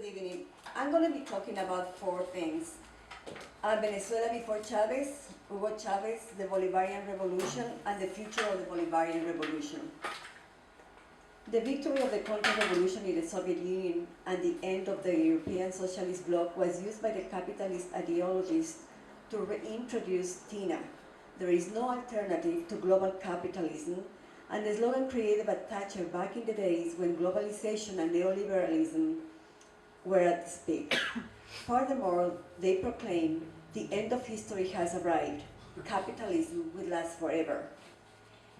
Good evening. I'm going to be talking about four things. Venezuela before Chavez, Hugo Chavez, the Bolivarian Revolution, and the future of the Bolivarian Revolution. The victory of the counter-revolution in the Soviet Union and the end of the European socialist bloc was used by the capitalist ideologists to reintroduce TINA. There is no alternative to global capitalism, and the slogan created by Thatcher back in the days when globalization and neoliberalism were at its peak. Furthermore, they proclaim the end of history has arrived. Capitalism will last forever.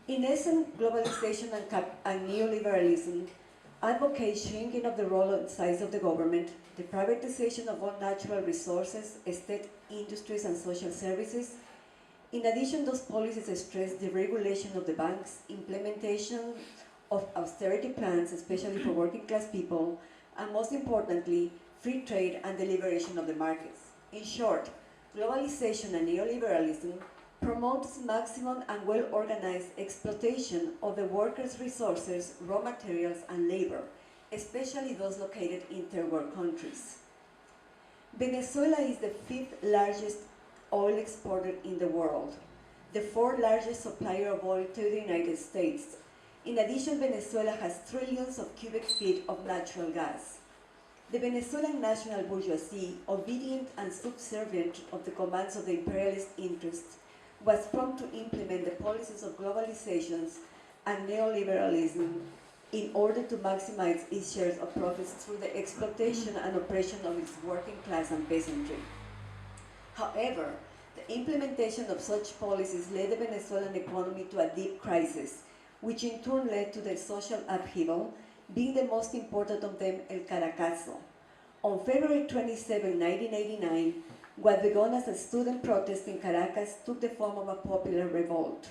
In essence, globalization and neoliberalism advocate shrinking of the role and size of the government, the privatization of all natural resources, state industries, and social services. In addition, those policies stress the regulation of the banks, implementation of austerity plans, especially for working class people, and most importantly, free trade and the liberation of the markets. In short, globalization and neoliberalism promotes maximum and well-organized exploitation of the workers' resources, raw materials, and labor, especially those located in third world countries. Venezuela is the fifth largest oil exporter in the world, the fourth largest supplier of oil to the United States. In addition, Venezuela has trillions of cubic feet of natural gas. The Venezuelan national bourgeoisie, obedient and subservient of the commands of the imperialist interests, was prompt to implement the policies of globalization and neoliberalism in order to maximize its shares of profits through the exploitation and oppression of its working class and peasantry. However, the implementation of such policies led the Venezuelan economy to a deep crisis, which in turn led to the social upheaval, being the most important of them El Caracazo. On February 27, 1989, what began as a student protest in Caracas took the form of a popular revolt.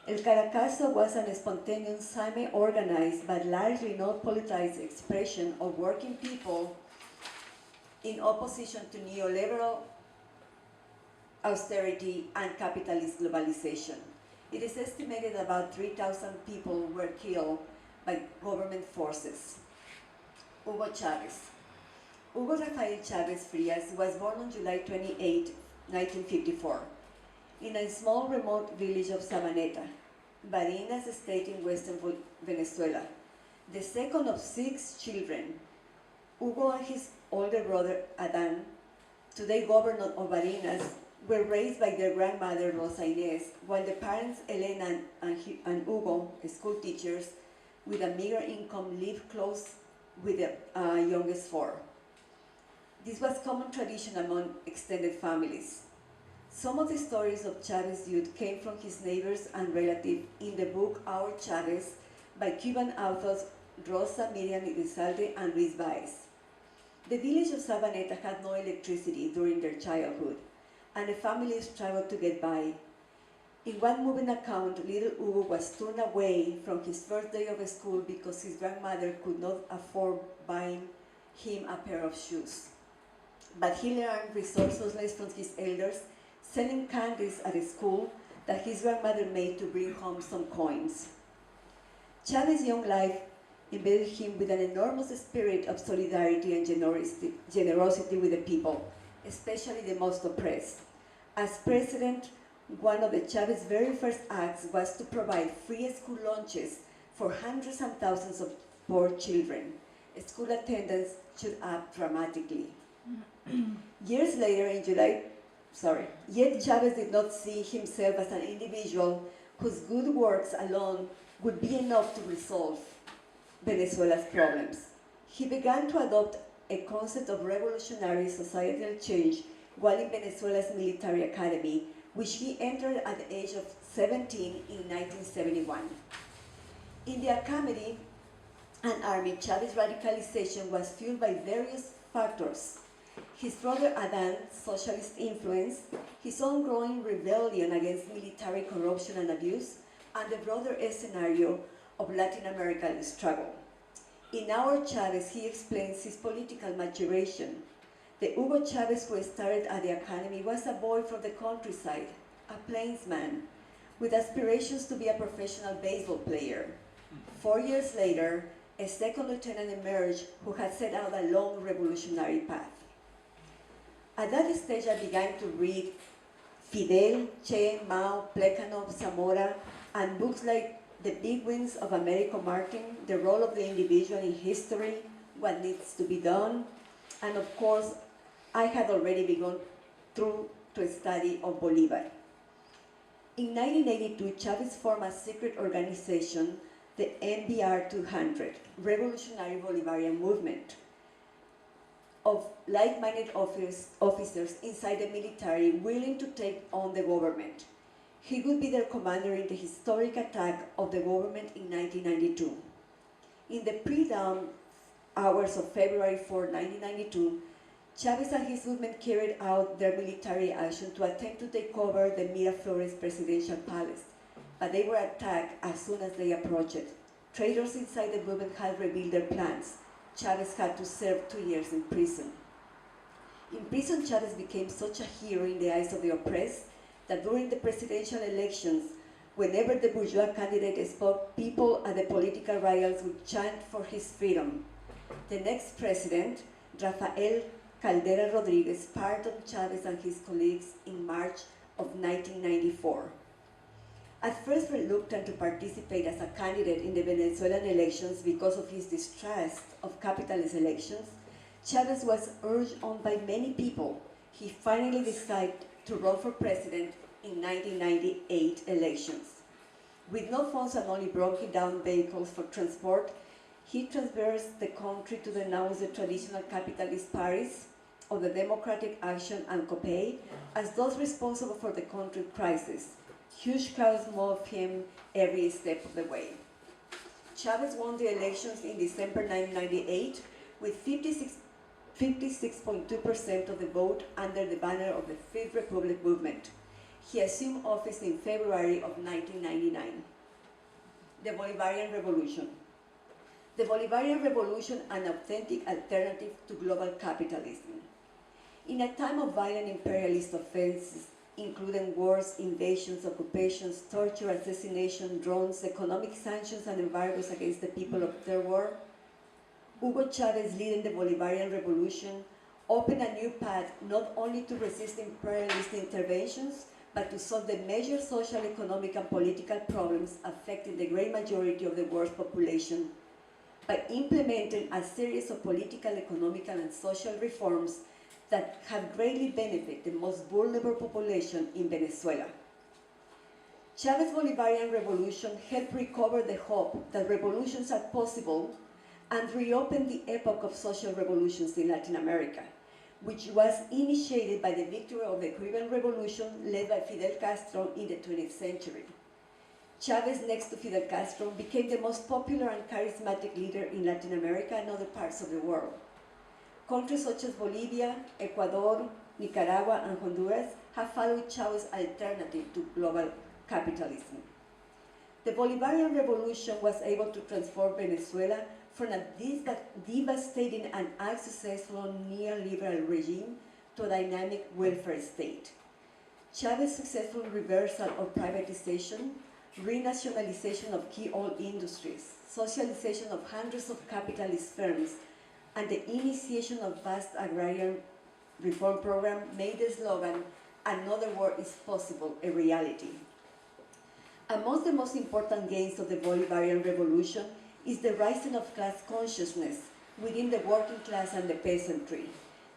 El Caracazo was an spontaneous, semi-organized, but largely not politicized expression of working people in opposition to neoliberal austerity and capitalist globalization. It is estimated about 3,000 people were killed by government forces. Hugo Chavez. Hugo Rafael Chavez Frias was born on July 28, 1954, in a small remote village of Sabaneta, Barinas state in western Venezuela. The second of 6 children, Hugo and his older brother Adan, today governor of Barinas, were raised by their grandmother Rosa Inés, while the parents Elena and Hugo, school teachers with a meager income, lived close with the youngest 4. This was common tradition among extended families. Some of the stories of Chavez's youth came from his neighbors and relatives in the book Our Chavez by Cuban authors Rosa Miriam Elizalde and Luis Baez. The village of Sabaneta had no electricity during their childhood, and the family struggled to get by. In one moving account, little Hugo was turned away from his first day of school because his grandmother could not afford buying him a pair of shoes. But he learned resourcefulness from his elders, selling candies at a school that his grandmother made to bring home some coins. Chavez's young life embedded him with an enormous spirit of solidarity and generosity with the people, especially the most oppressed. As president, one of the Chavez's very first acts was to provide free school lunches for hundreds and thousands of poor children. School attendance shoot up dramatically. Years later, yet Chavez did not see himself as an individual whose good works alone would be enough to resolve Venezuela's problems. He began to adopt a concept of revolutionary societal change while in Venezuela's military academy, which he entered at the age of 17 in 1971. In the academy and army, Chavez's radicalization was fueled by various factors: his brother Adan's socialist influence, his own growing rebellion against military corruption and abuse, and the broader scenario of Latin American struggle. In Our Chavez, he explains his political maturation. The Hugo Chavez who started at the academy was a boy from the countryside, a plainsman, with aspirations to be a professional baseball player. 4 years later, a second lieutenant emerged who had set out a long revolutionary path. At that stage, I began to read Fidel, Che, Mao, Plekhanov, Zamora, and books like The Big Wins of Americo Martin, The Role of the Individual in History, What Needs to Be Done, and of course, I had already begun to study of Bolivar. In 1982, Chavez formed a secret organization, the NBR 200, Revolutionary Bolivarian Movement, of like-minded officers inside the military willing to take on the government. He would be their commander in the historic attack of the government in 1992. In the pre-dawn hours of February 4, 1992, Chavez and his movement carried out their military action to attempt to take over the Miraflores presidential palace, but they were attacked as soon as they approached it. Traitors inside the movement had revealed their plans. Chavez had to serve 2 years in prison. In prison, Chavez became such a hero in the eyes of the oppressed that during the presidential elections, whenever the bourgeois candidate spoke, people at the political rallies would chant for his freedom. The next president, Rafael Caldera Rodriguez, pardoned Chavez and his colleagues in March of 1994. At first reluctant to participate as a candidate in the Venezuelan elections because of his distrust of capitalist elections, Chavez was urged on by many people. He finally decided to run for president in 1998 elections. With no funds and only broken down vehicles for transport, he traversed the country to denounce the traditional capitalist parties of the Democratic Action and COPEI as those responsible for the country crisis. Huge crowds mobbed him every step of the way. Chavez won the elections in December 1998 with 56.2% of the vote under the banner of the Fifth Republic movement. He assumed office in February of 1999. The Bolivarian Revolution. The Bolivarian Revolution, an authentic alternative to global capitalism. In a time of violent imperialist offenses, including wars, invasions, occupations, torture, assassination, drones, economic sanctions, and embargoes against the people of their war, Hugo Chavez, leading the Bolivarian Revolution, opened a new path not only to resist imperialist interventions, but to solve the major social, economic, and political problems affecting the great majority of the world's population by implementing a series of political, economic, and social reforms that have greatly benefited the most vulnerable population in Venezuela. Chavez's Bolivarian Revolution helped recover the hope that revolutions are possible and reopen the epoch of social revolutions in Latin America, which was initiated by the victory of the Cuban Revolution led by Fidel Castro in the 20th century. Chavez, next to Fidel Castro, became the most popular and charismatic leader in Latin America and other parts of the world. Countries such as Bolivia, Ecuador, Nicaragua, and Honduras have followed Chavez's alternative to global capitalism. The Bolivarian Revolution was able to transform Venezuela from a devastating and unsuccessful neoliberal regime to a dynamic welfare state. Chavez's successful reversal of privatization, renationalization of key oil industries, socialization of hundreds of capitalist firms, and the initiation of vast agrarian reform program made the slogan, "Another world is possible," a reality. Amongst the most important gains of the Bolivarian Revolution is the rising of class consciousness within the working class and the peasantry.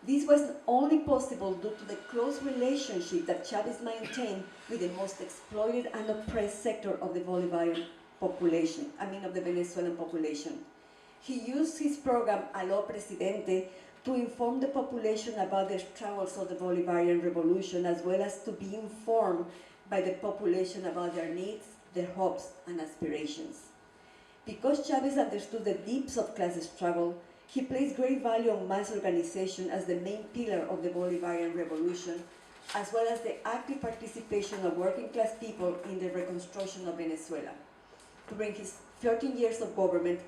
This was only possible due to the close relationship that Chavez maintained with the most exploited and oppressed sector of the Bolivarian population, of the Venezuelan population. He used his program, Aló Presidente, to inform the population about the struggles of the Bolivarian Revolution, as well as to be informed by the population about their needs, their hopes, and aspirations. Because Chavez understood the depths of class struggle, he placed great value on mass organization as the main pillar of the Bolivarian Revolution, as well as the active participation of working class people in the reconstruction of Venezuela. During his 13 years of government,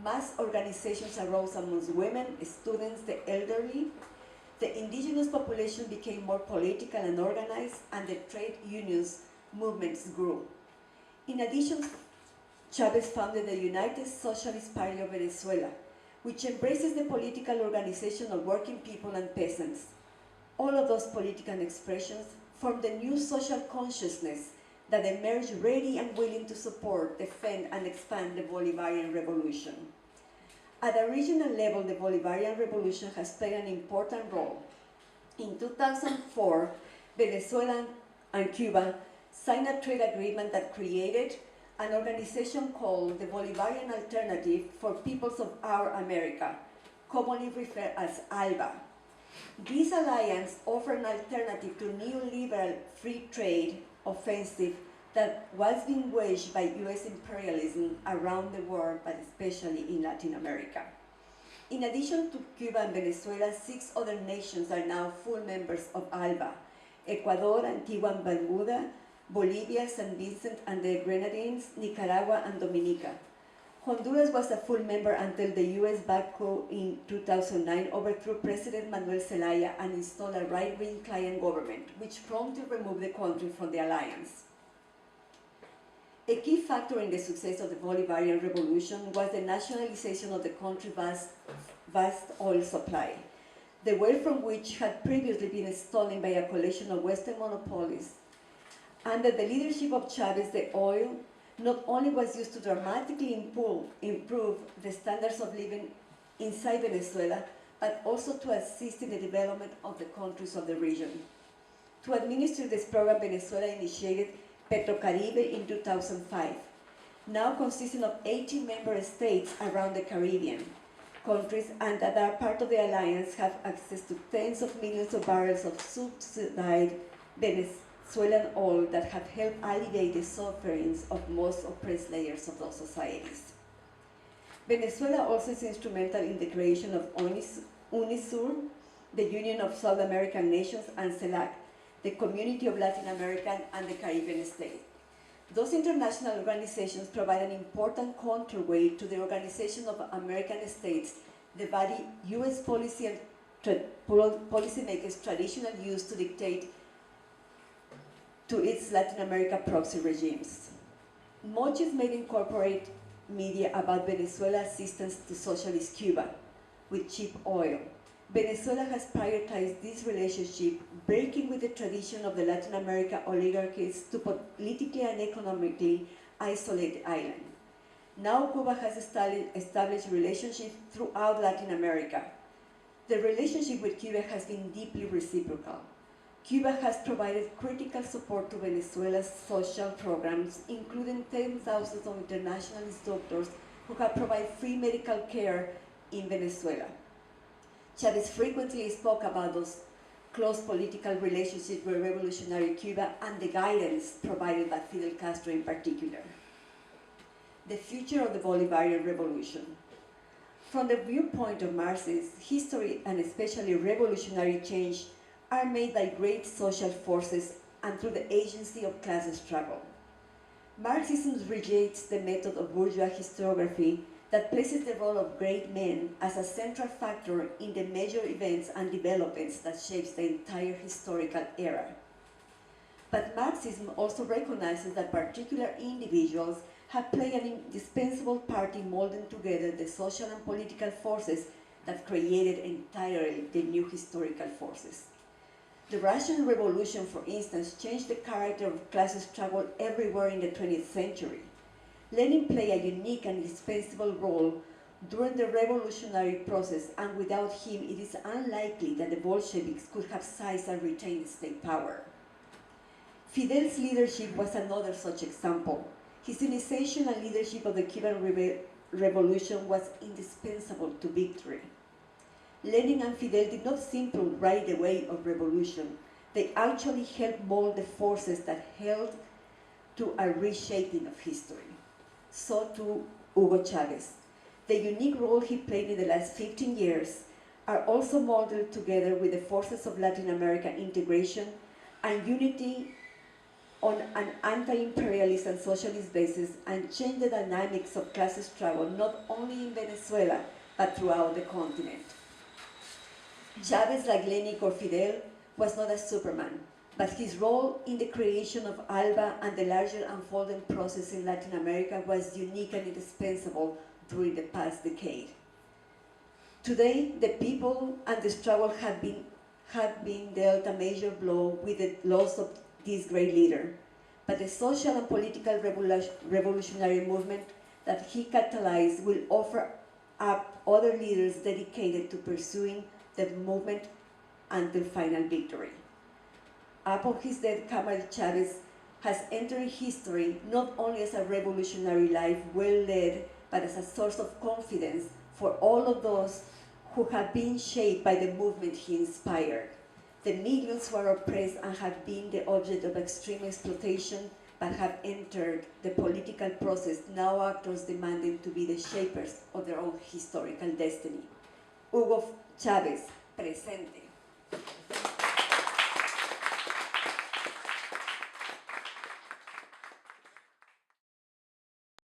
mass organizations arose amongst women, students, the elderly. The indigenous population became more political and organized, and the trade unions movements grew. In addition Chavez founded the United Socialist Party of Venezuela, which embraces the political organization of working people and peasants. All of those political expressions form the new social consciousness that emerged ready and willing to support, defend, and expand the Bolivarian Revolution. At a regional level, the Bolivarian Revolution has played an important role. In 2004, Venezuela and Cuba signed a trade agreement that created an organization called the Bolivarian Alternative for Peoples of Our America, commonly referred as ALBA. This alliance offered an alternative to neoliberal free trade offensive that was being waged by US imperialism around the world, but especially in Latin America. In addition to Cuba and Venezuela, 6 other nations are now full members of ALBA: Ecuador, Antigua and Barbuda, Bolivia, St. Vincent and the Grenadines, Nicaragua, and Dominica. Honduras was a full member until the US backed coup in 2009 overthrew President Manuel Zelaya and installed a right-wing client government, which promptly removed the country from the alliance. A key factor in the success of the Bolivarian Revolution was the nationalization of the country's vast oil supply, the wealth from which had previously been stolen by a collection of Western monopolies. Under the leadership of Chavez, the oil not only was used to dramatically improve the standards of living inside Venezuela, but also to assist in the development of the countries of the region. To administer this program, Venezuela initiated Petrocaribe in 2005, now consisting of 18 member states around the Caribbean. Countries and that are part of the alliance have access to tens of millions of barrels of subsidized Venezuelan oil that have helped alleviate the sufferings of most oppressed layers of those societies. Venezuela also is instrumental in the creation of UNISUR, the Union of South American Nations, and CELAC, the Community of Latin American and the Caribbean States. Those international organizations provide an important counterweight to the Organization of American States, the body US policy and policymakers traditionally use to dictate to its Latin America proxy regimes. Much is made in corporate media about Venezuela's assistance to socialist Cuba with cheap oil. Venezuela has prioritized this relationship, breaking with the tradition of the Latin America oligarchies to politically and economically isolate the island. Now Cuba has established relationships throughout Latin America. The relationship with Cuba has been deeply reciprocal. Cuba has provided critical support to Venezuela's social programs, including 10,000 of internationalist doctors who have provided free medical care in Venezuela. Chavez frequently spoke about those close political relationships with revolutionary Cuba and the guidance provided by Fidel Castro in particular. The future of the Bolivarian Revolution. From the viewpoint of Marxists, history and especially revolutionary change are made by great social forces and through the agency of class struggle. Marxism rejects the method of bourgeois historiography that places the role of great men as a central factor in the major events and developments that shapes the entire historical era. But Marxism also recognizes that particular individuals have played an indispensable part in molding together the social and political forces that created entirely the new historical forces. The Russian Revolution, for instance, changed the character of class struggle everywhere in the 20th century. Lenin played a unique and indispensable role during the revolutionary process, and without him it is unlikely that the Bolsheviks could have seized and retained state power. Fidel's leadership was another such example. His initiation and leadership of the Cuban Revolution was indispensable to victory. Lenin and Fidel did not simply ride the wave of revolution, they actually helped mold the forces that held to a reshaping of history. So too Hugo Chavez. The unique role he played in the last 15 years are also molded together with the forces of Latin American integration and unity on an anti-imperialist and socialist basis, and change the dynamics of class struggle not only in Venezuela but throughout the continent. Chavez, like Lenin or Fidel, was not a Superman, but his role in the creation of ALBA and the larger unfolding process in Latin America was unique and indispensable during the past decade. Today, the people and the struggle have been dealt a major blow with the loss of this great leader, but the social and political revolutionary movement that he catalyzed will offer up other leaders dedicated to pursuing the movement until final victory. Upon his death, Camarero Chavez has entered history not only as a revolutionary life well led, but as a source of confidence for all of those who have been shaped by the movement he inspired. The millions who are oppressed and have been the object of extreme exploitation, but have entered the political process, now actors demanding to be the shapers of their own historical destiny. Hugo Chavez Presente.